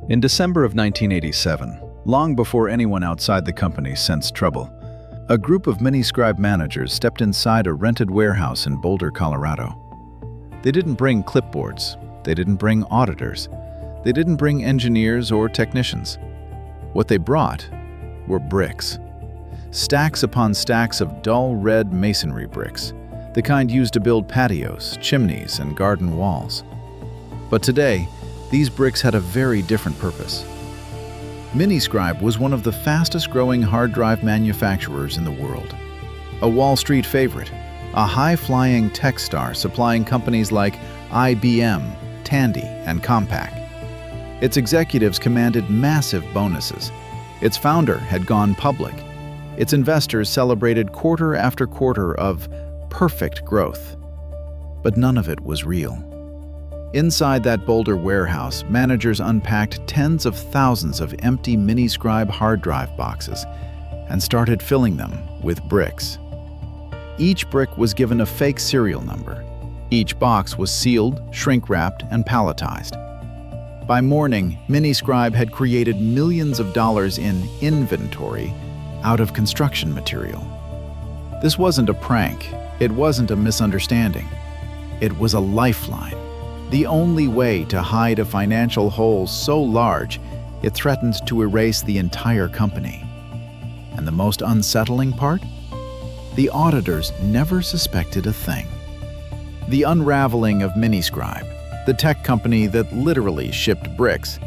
In December of 1987, long before anyone outside the company sensed trouble, a group of Miniscribe managers stepped inside a rented warehouse in Boulder, Colorado. They didn't bring clipboards, they didn't bring auditors, they didn't bring engineers or technicians. What they brought were bricks. Stacks upon stacks of dull red masonry bricks, the kind used to build patios, chimneys, and garden walls. But today, these bricks had a very different purpose. Miniscribe was one of the fastest-growing hard drive manufacturers in the world. A Wall Street favorite, a high-flying tech star supplying companies like IBM, Tandy, and Compaq. Its executives commanded massive bonuses. Its founder had gone public. Its investors celebrated quarter after quarter of perfect growth. But none of it was real. Inside that Boulder warehouse, managers unpacked tens of thousands of empty Miniscribe hard drive boxes and started filling them with bricks. Each brick was given a fake serial number. Each box was sealed, shrink-wrapped, and palletized. By morning, Miniscribe had created millions of dollars in inventory out of construction material. This wasn't a prank. It wasn't a misunderstanding. It was a lifeline. The only way to hide a financial hole so large it threatened to erase the entire company. And the most unsettling part? The auditors never suspected a thing. The unraveling of Miniscribe, the tech company that literally shipped bricks,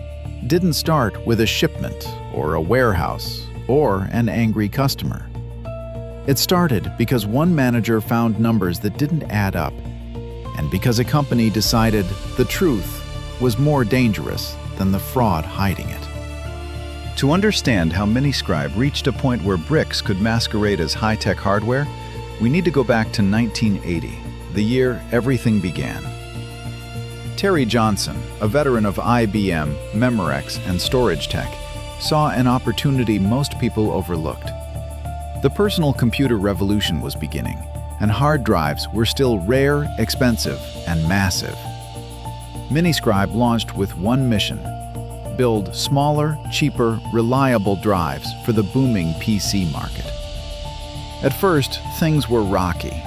didn't start with a shipment or a warehouse or an angry customer. It started because one manager found numbers that didn't add up, and because a company decided the truth was more dangerous than the fraud hiding it. To understand how Miniscribe reached a point where bricks could masquerade as high-tech hardware, we need to go back to 1980, the year everything began. Terry Johnson, a veteran of IBM, Memorex, and Storage Tech, saw an opportunity most people overlooked. The personal computer revolution was beginning, and hard drives were still rare, expensive, and massive. Miniscribe launched with one mission: build smaller, cheaper, reliable drives for the booming PC market. At first, things were rocky.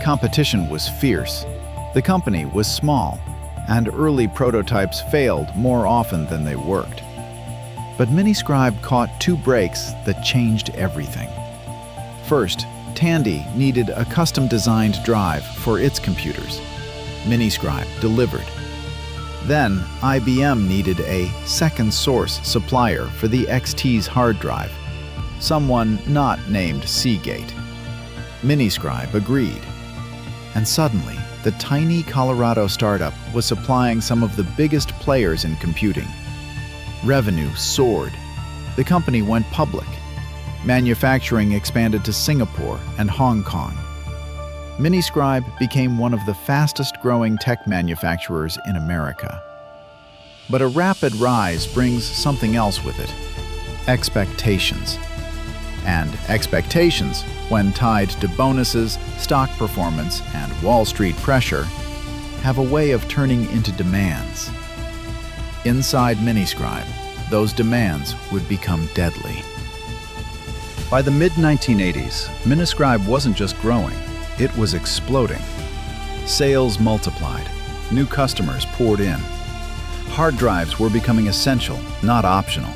Competition was fierce. The company was small, and early prototypes failed more often than they worked. But Miniscribe caught two breaks that changed everything. First, Tandy needed a custom-designed drive for its computers. Miniscribe delivered. Then, IBM needed a second-source supplier for the XT's hard drive, someone not named Seagate. Miniscribe agreed. And suddenly, the tiny Colorado startup was supplying some of the biggest players in computing. Revenue soared. The company went public. Manufacturing expanded to Singapore and Hong Kong. Miniscribe became one of the fastest-growing tech manufacturers in America. But a rapid rise brings something else with it: expectations. And expectations, when tied to bonuses, stock performance, and Wall Street pressure, have a way of turning into demands. Inside Miniscribe, those demands would become deadly. By the mid-1980s, Miniscribe wasn't just growing, it was exploding. Sales multiplied, new customers poured in. Hard drives were becoming essential, not optional,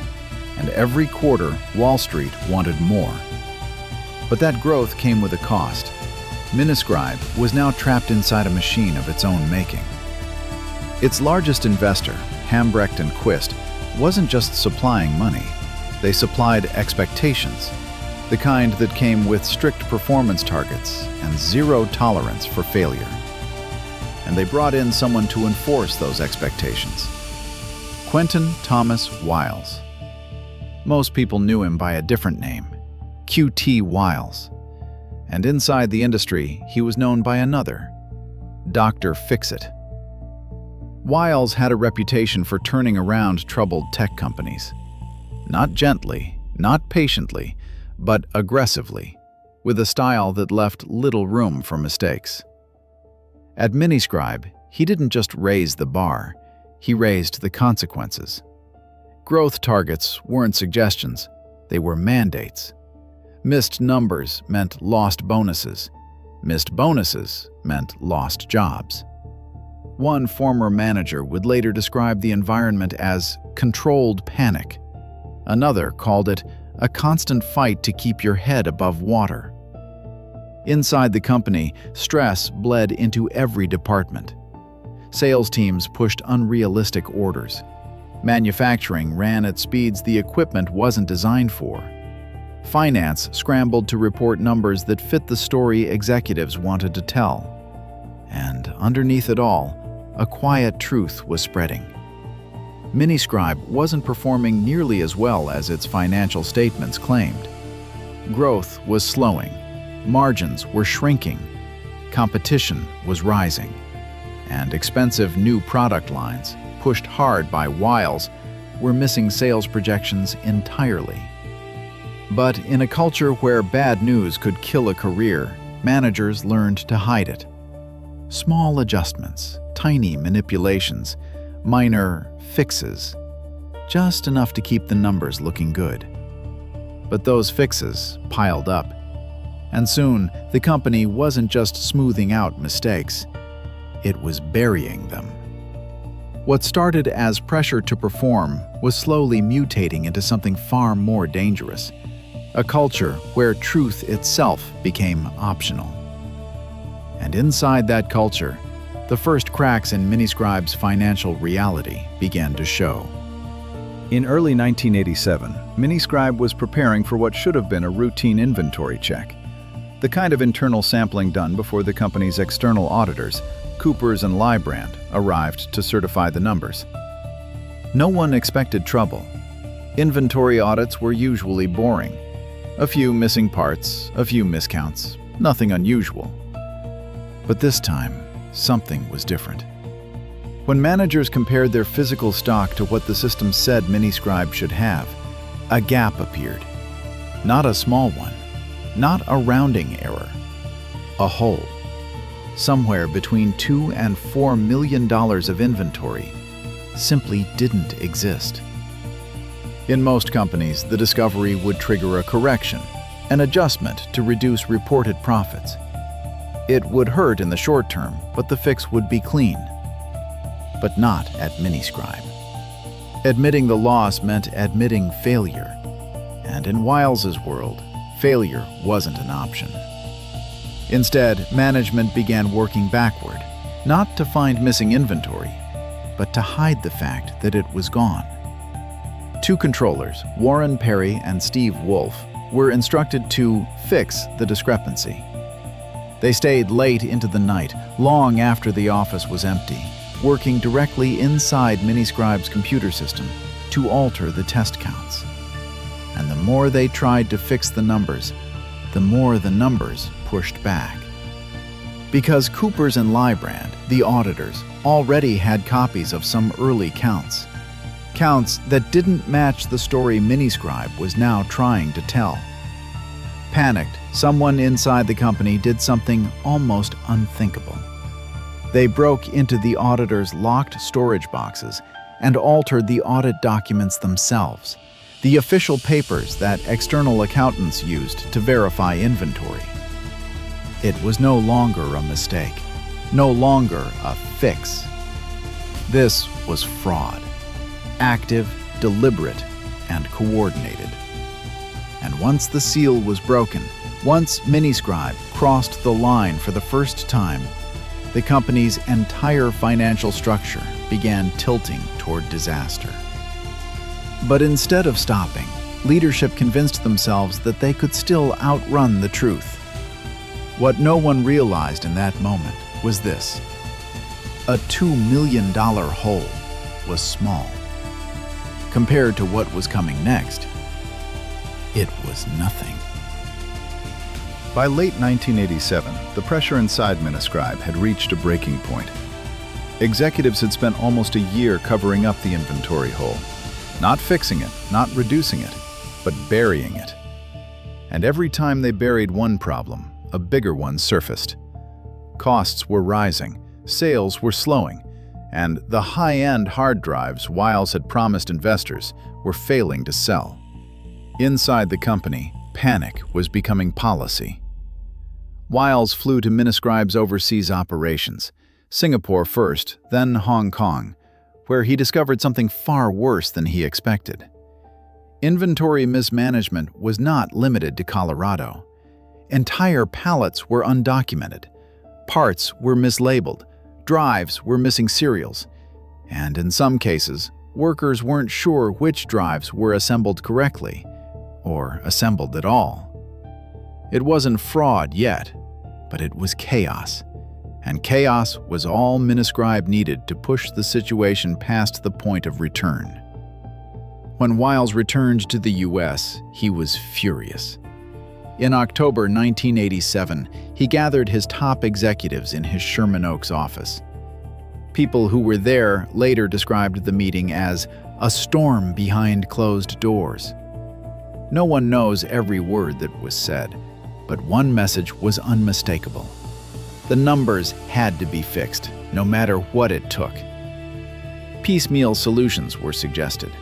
and every quarter, Wall Street wanted more. But that growth came with a cost. Miniscribe was now trapped inside a machine of its own making. Its largest investor, Hambrecht & Quist, wasn't just supplying money. They supplied expectations, the kind that came with strict performance targets and zero tolerance for failure. And they brought in someone to enforce those expectations: Quentin Thomas Wiles. Most people knew him by a different name, QT Wiles. And inside the industry, he was known by another, Dr. Fix-It. Wiles had a reputation for turning around troubled tech companies. Not gently, not patiently, but aggressively, with a style that left little room for mistakes. At Miniscribe, he didn't just raise the bar, he raised the consequences. Growth targets weren't suggestions, they were mandates. Missed numbers meant lost bonuses. Missed bonuses meant lost jobs. One former manager would later describe the environment as controlled panic. Another called it a constant fight to keep your head above water. Inside the company, stress bled into every department. Sales teams pushed unrealistic orders. Manufacturing ran at speeds the equipment wasn't designed for. Finance scrambled to report numbers that fit the story executives wanted to tell. And underneath it all, a quiet truth was spreading. Miniscribe wasn't performing nearly as well as its financial statements claimed. Growth was slowing, margins were shrinking, competition was rising, and expensive new product lines, pushed hard by Wiles, were missing sales projections entirely. But in a culture where bad news could kill a career, managers learned to hide it. Small adjustments, tiny manipulations, minor fixes, just enough to keep the numbers looking good. But those fixes piled up, and soon the company wasn't just smoothing out mistakes, it was burying them. What started as pressure to perform was slowly mutating into something far more dangerous, a culture where truth itself became optional. And inside that culture, the first cracks in Miniscribe's financial reality began to show. In early 1987, Miniscribe was preparing for what should have been a routine inventory check, the kind of internal sampling done before the company's external auditors, Coopers and Lybrand, arrived to certify the numbers. No one expected trouble. Inventory audits were usually boring. A few missing parts, a few miscounts, nothing unusual. But this time, something was different. When managers compared their physical stock to what the system said Miniscribe should have, a gap appeared. Not a small one, not a rounding error, a hole. Somewhere between $2 and $4 million of inventory simply didn't exist. In most companies, the discovery would trigger a correction, an adjustment to reduce reported profits. It would hurt in the short term, but the fix would be clean. But not at Miniscribe. Admitting the loss meant admitting failure. And in Wiles's world, failure wasn't an option. Instead, management began working backward, not to find missing inventory, but to hide the fact that it was gone. Two controllers, Warren Perry and Steve Wolf, were instructed to fix the discrepancy. They stayed late into the night, long after the office was empty, working directly inside Miniscribe's computer system to alter the test counts. And the more they tried to fix the numbers, the more the numbers pushed back. Because Coopers and Lybrand, the auditors, already had copies of some early counts. Counts that didn't match the story Miniscribe was now trying to tell. Panicked, someone inside the company did something almost unthinkable. They broke into the auditors' locked storage boxes and altered the audit documents themselves, the official papers that external accountants used to verify inventory. It was no longer a mistake, no longer a fix. This was fraud, active, deliberate, and coordinated. And once the seal was broken, once Miniscribe crossed the line for the first time, the company's entire financial structure began tilting toward disaster. But instead of stopping, leadership convinced themselves that they could still outrun the truth. What no one realized in that moment was this: a $2 million hole was small. Compared to what was coming next, it was nothing. By late 1987, the pressure inside Miniscribe had reached a breaking point. Executives had spent almost a year covering up the inventory hole, not fixing it, not reducing it, but burying it. And every time they buried one problem, a bigger one surfaced. Costs were rising, sales were slowing, and the high-end hard drives Wiles had promised investors were failing to sell. Inside the company, panic was becoming policy. Wiles flew to Miniscribe's overseas operations, Singapore first, then Hong Kong, where he discovered something far worse than he expected. Inventory mismanagement was not limited to Colorado. Entire pallets were undocumented, parts were mislabeled, drives were missing serials, and in some cases, workers weren't sure which drives were assembled correctly, or assembled at all. It wasn't fraud yet, but it was chaos. And chaos was all Miniscribe needed to push the situation past the point of return. When Wiles returned to the US, he was furious. In October 1987, he gathered his top executives in his Sherman Oaks office. People who were there later described the meeting as a storm behind closed doors. No one knows every word that was said, but one message was unmistakable. The numbers had to be fixed, no matter what it took. Piecemeal solutions were suggested: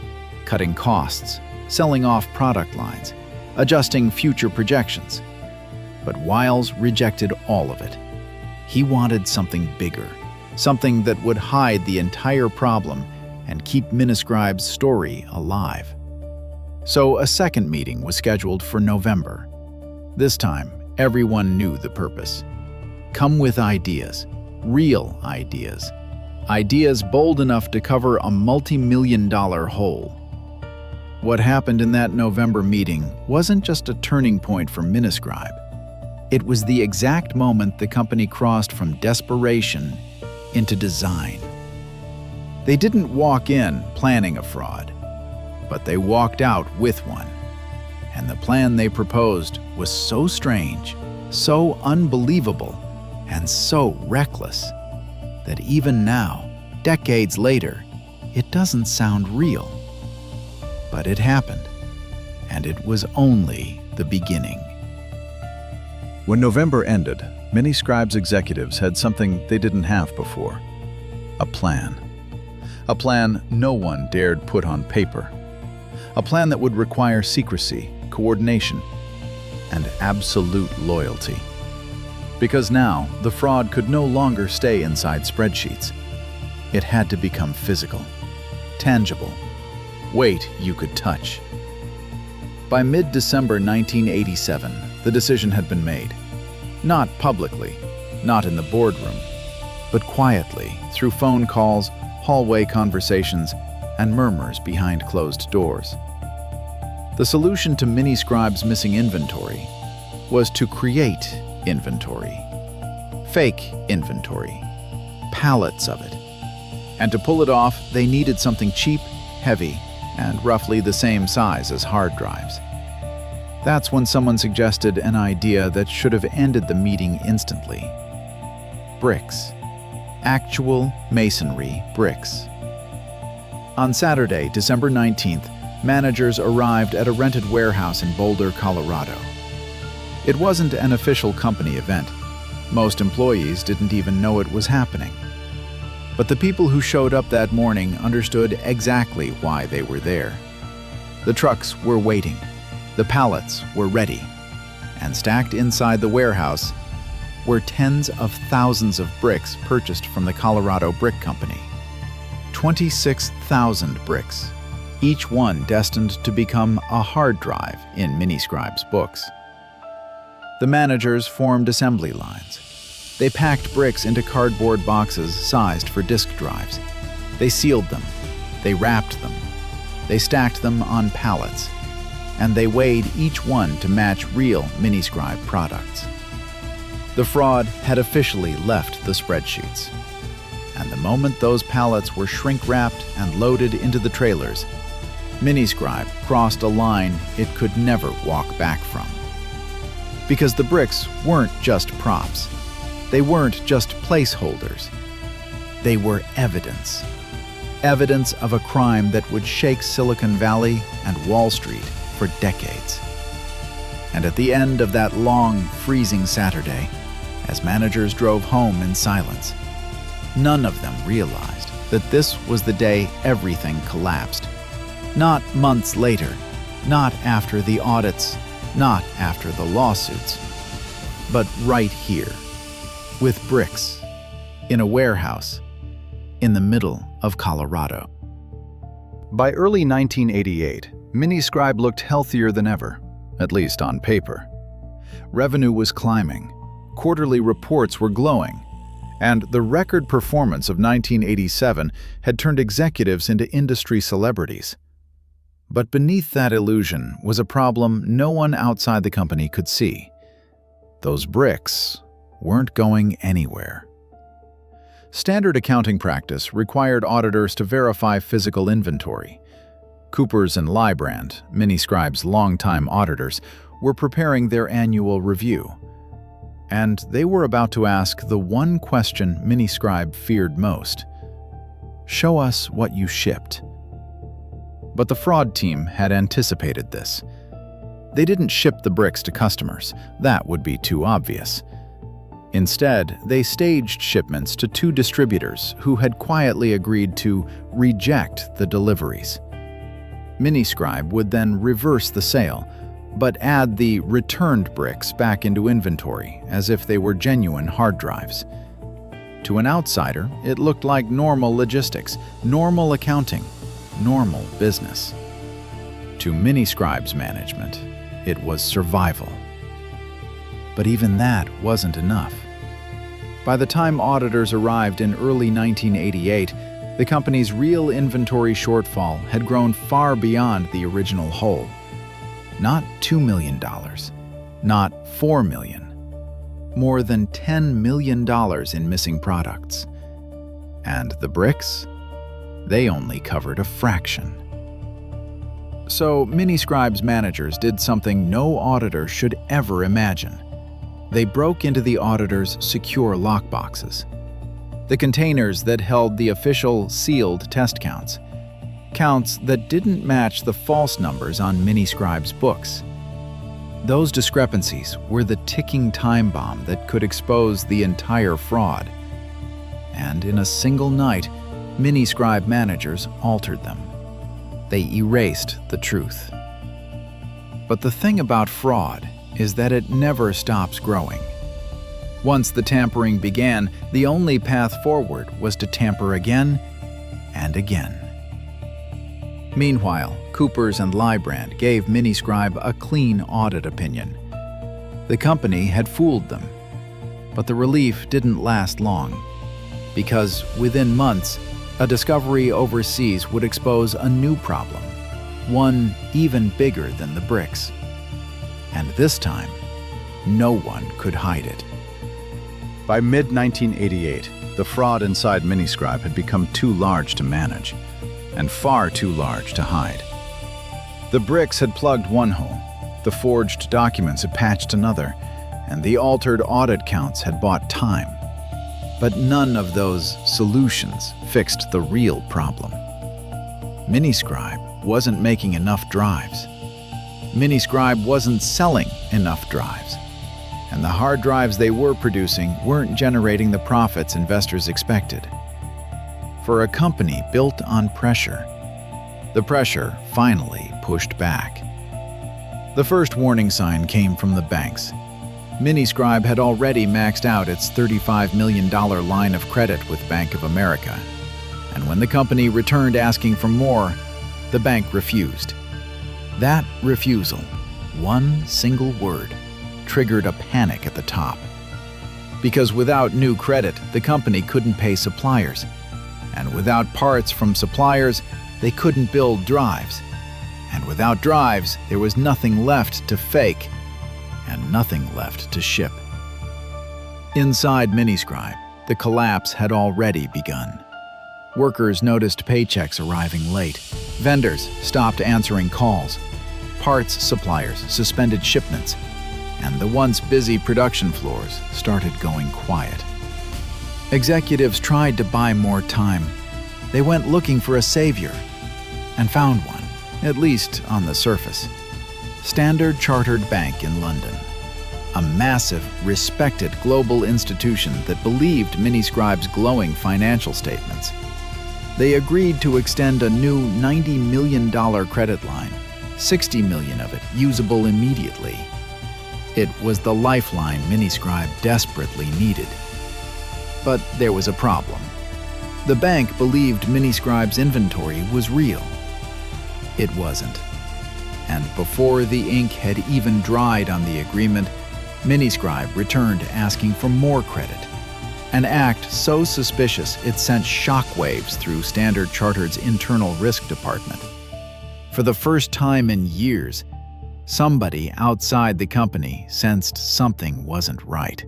cutting costs, selling off product lines, adjusting future projections. But Wiles rejected all of it. He wanted something bigger, something that would hide the entire problem and keep Miniscribe's story alive. So a second meeting was scheduled for November. This time, everyone knew the purpose. Come with ideas, real ideas. Ideas bold enough to cover a multi-million-dollar hole. What happened in that November meeting wasn't just a turning point for Miniscribe. It was the exact moment the company crossed from desperation into design. They didn't walk in planning a fraud, but they walked out with one. And the plan they proposed was so strange, so unbelievable, and so reckless that even now, decades later, it doesn't sound real. But it happened, and it was only the beginning. When November ended, Miniscribe's executives had something they didn't have before: a plan. A plan no one dared put on paper. A plan that would require secrecy, coordination, and absolute loyalty. Because now, the fraud could no longer stay inside spreadsheets. It had to become physical, tangible, weight you could touch. By mid-December 1987, the decision had been made. Not publicly, not in the boardroom, but quietly through phone calls, hallway conversations, and murmurs behind closed doors. The solution to Miniscribe's missing inventory was to create inventory. Fake inventory. Pallets of it. And to pull it off, they needed something cheap, heavy, and roughly the same size as hard drives. That's when someone suggested an idea that should have ended the meeting instantly. Bricks. Actual masonry bricks. On Saturday, December 19th, managers arrived at a rented warehouse in Boulder, Colorado. It wasn't an official company event. Most employees didn't even know it was happening. But the people who showed up that morning understood exactly why they were there. The trucks were waiting. The pallets were ready. And stacked inside the warehouse were tens of thousands of bricks purchased from the Colorado Brick Company. 26,000 bricks, each one destined to become a hard drive in Miniscribe's books. The managers formed assembly lines. They packed bricks into cardboard boxes sized for disk drives. They sealed them. They wrapped them. They stacked them on pallets. And they weighed each one to match real Miniscribe products. The fraud had officially left the spreadsheets. And the moment those pallets were shrink-wrapped and loaded into the trailers, Miniscribe crossed a line it could never walk back from. Because the bricks weren't just props. They weren't just placeholders. They were evidence. Evidence of a crime that would shake Silicon Valley and Wall Street for decades. And at the end of that long, freezing Saturday, as managers drove home in silence, none of them realized that this was the day everything collapsed. Not months later, not after the audits, not after the lawsuits, but right here, with bricks, in a warehouse, in the middle of Colorado. By early 1988, Miniscribe looked healthier than ever, at least on paper. Revenue was climbing, quarterly reports were glowing, and the record performance of 1987 had turned executives into industry celebrities. But beneath that illusion was a problem no one outside the company could see. Those bricks weren't going anywhere. Standard accounting practice required auditors to verify physical inventory. Coopers and Lybrand, Miniscribe's longtime auditors, were preparing their annual review. And they were about to ask the one question Miniscribe feared most. Show us what you shipped. But the fraud team had anticipated this. They didn't ship the bricks to customers. That would be too obvious. Instead, they staged shipments to 2 distributors who had quietly agreed to reject the deliveries. Miniscribe would then reverse the sale, but add the returned bricks back into inventory as if they were genuine hard drives. To an outsider, it looked like normal logistics, normal accounting, normal business. To Miniscribe's management, it was survival. But even that wasn't enough. By the time auditors arrived in early 1988, the company's real inventory shortfall had grown far beyond the original hole. Not $2 million, not $4 million, more than $10 million in missing products. And the bricks? They only covered a fraction. So Miniscribe's managers did something no auditor should ever imagine. They broke into the auditors' secure lockboxes, the containers that held the official sealed test counts, counts that didn't match the false numbers on Miniscribe's books. Those discrepancies were the ticking time bomb that could expose the entire fraud. And in a single night, Miniscribe managers altered them. They erased the truth. But the thing about fraud is that it never stops growing. Once the tampering began, the only path forward was to tamper again and again. Meanwhile, Coopers and Lybrand gave Miniscribe a clean audit opinion. The company had fooled them. But the relief didn't last long, because within months, a discovery overseas would expose a new problem, one even bigger than the bricks. And this time, no one could hide it. By mid-1988, the fraud inside Miniscribe had become too large to manage, and far too large to hide. The bricks had plugged one hole, the forged documents had patched another, and the altered audit counts had bought time. But none of those solutions fixed the real problem. Miniscribe wasn't making enough drives. Miniscribe wasn't selling enough drives. And the hard drives they were producing weren't generating the profits investors expected. For a company built on pressure, the pressure finally pushed back. The first warning sign came from the banks. Miniscribe had already maxed out its $35 million line of credit with Bank of America. And when the company returned asking for more, the bank refused. That refusal, one single word, triggered a panic at the top. Because without new credit, the company couldn't pay suppliers. And without parts from suppliers, they couldn't build drives. And without drives, there was nothing left to fake and nothing left to ship. Inside Miniscribe, the collapse had already begun. Workers noticed paychecks arriving late. Vendors stopped answering calls. Parts suppliers suspended shipments. And the once busy production floors started going quiet. Executives tried to buy more time. They went looking for a savior and found one, at least on the surface. Standard Chartered Bank in London, a massive, respected global institution that believed Miniscribe's glowing financial statements. They agreed to extend a new $90 million credit line, $60 million of it usable immediately. It was the lifeline Miniscribe desperately needed. But there was a problem. The bank believed Miniscribe's inventory was real. It wasn't. And before the ink had even dried on the agreement, Miniscribe returned asking for more credit. An act so suspicious it sent shockwaves through Standard Chartered's internal risk department. For the first time in years, somebody outside the company sensed something wasn't right.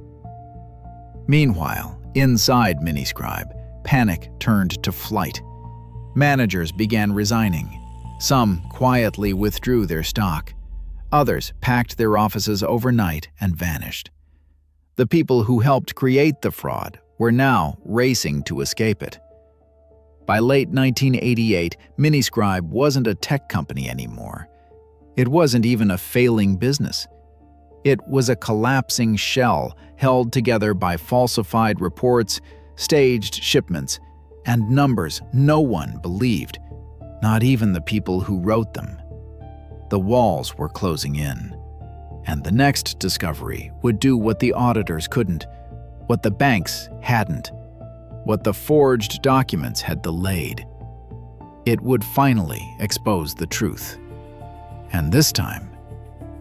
Meanwhile, inside Miniscribe, panic turned to flight. Managers began resigning. Some quietly withdrew their stock. Others packed their offices overnight and vanished. The people who helped create the fraud were now racing to escape it. By late 1988, Miniscribe wasn't a tech company anymore. It wasn't even a failing business. It was a collapsing shell held together by falsified reports, staged shipments, and numbers no one believed, not even the people who wrote them. The walls were closing in. And the next discovery would do what the auditors couldn't, what the banks hadn't, what the forged documents had delayed. It would finally expose the truth. And this time,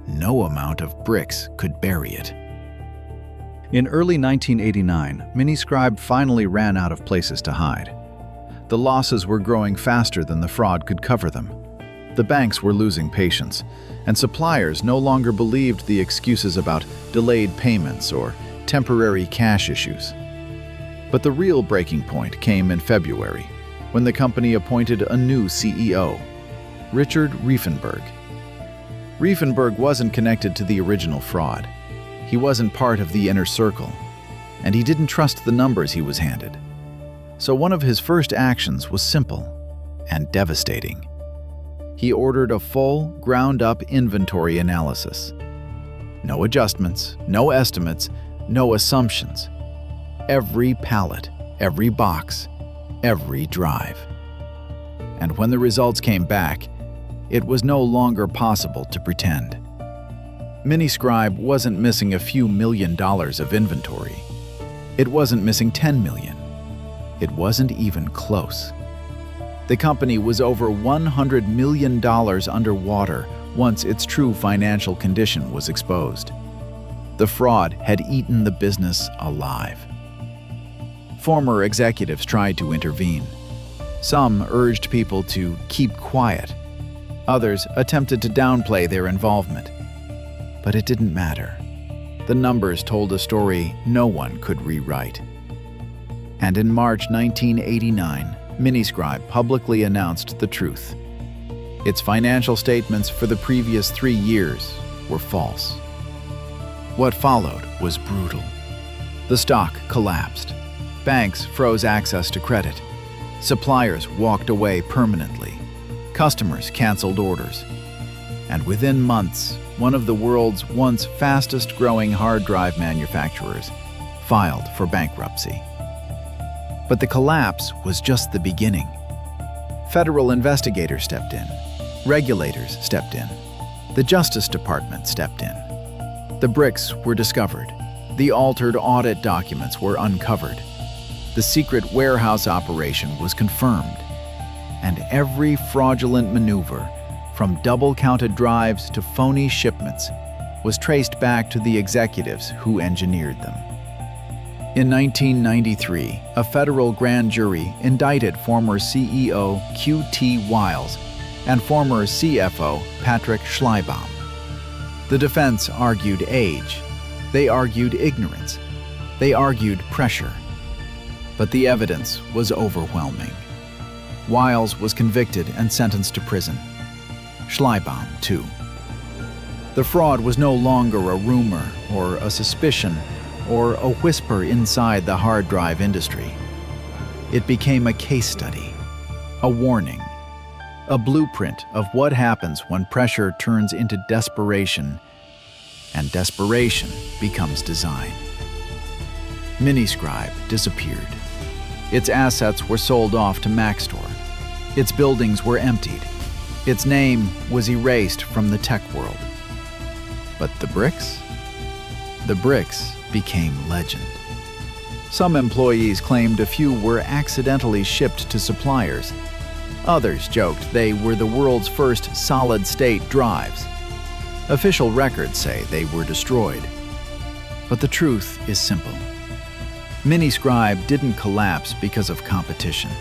no amount of bricks could bury it. In early 1989, Miniscribe finally ran out of places to hide. The losses were growing faster than the fraud could cover them. The banks were losing patience, and suppliers no longer believed the excuses about delayed payments or temporary cash issues. But the real breaking point came in February, when the company appointed a new CEO, Richard Riefenberg. Riefenberg wasn't connected to the original fraud. He wasn't part of the inner circle, and he didn't trust the numbers he was handed. So one of his first actions was simple and devastating. He ordered a full, ground-up inventory analysis. No adjustments, no estimates, no assumptions. Every pallet, every box, every drive. And when the results came back, it was no longer possible to pretend. Miniscribe wasn't missing a few $1 million of inventory. It wasn't missing $10 million. It wasn't even close. The company was over $100 million underwater once its true financial condition was exposed. The fraud had eaten the business alive. Former executives tried to intervene. Some urged people to keep quiet. Others attempted to downplay their involvement. But it didn't matter. The numbers told a story no one could rewrite. And in March 1989, Miniscribe publicly announced the truth. Its financial statements for the previous 3 years were false. What followed was brutal. The stock collapsed. Banks froze access to credit. Suppliers walked away permanently. Customers canceled orders. And within months, one of the world's once fastest-growing hard drive manufacturers filed for bankruptcy. But the collapse was just the beginning. Federal investigators stepped in. Regulators stepped in. The Justice Department stepped in. The bricks were discovered. The altered audit documents were uncovered. The secret warehouse operation was confirmed. And every fraudulent maneuver, from double-counted drives to phony shipments, was traced back to the executives who engineered them. In 1993, a federal grand jury indicted former CEO Q.T. Wiles and former CFO Patrick Schleibaum. The defense argued age. They argued ignorance. They argued pressure. But the evidence was overwhelming. Wiles was convicted and sentenced to prison. Schleibaum, too. The fraud was no longer a rumor or a suspicion or a whisper inside the hard drive industry. It became a case study, a warning, a blueprint of what happens when pressure turns into desperation and desperation becomes design. Miniscribe disappeared. Its assets were sold off to Maxtor. Its buildings were emptied. Its name was erased from the tech world. But the bricks? The bricks became legend. Some employees claimed a few were accidentally shipped to suppliers. Others joked they were the world's first solid-state drives. Official records say they were destroyed. But the truth is simple. Miniscribe didn't collapse because of competition.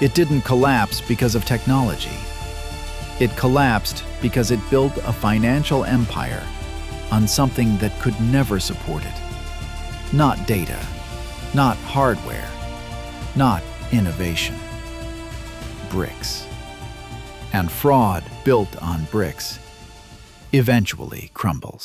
It didn't collapse because of technology. It collapsed because it built a financial empire on something that could never support it. Not data, not hardware, not innovation. Bricks. And fraud built on bricks eventually crumbles.